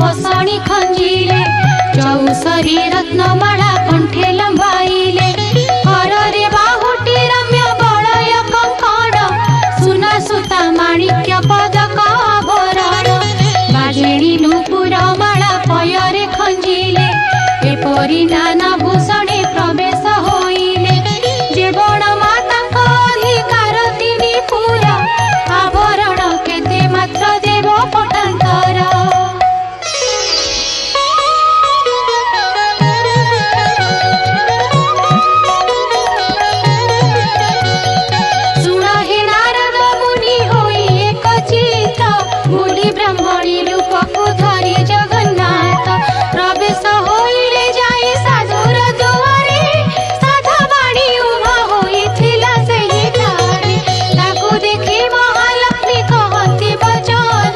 बसणी खंजिले चौसरी रत्नमाला कंठे लंबाइले हररे बाहुटी रम्य बलय कंकण सुना सुता माणिक्य पदक आभरण बाजेणी नूपुर माला पयरे खंजिले एपरि ना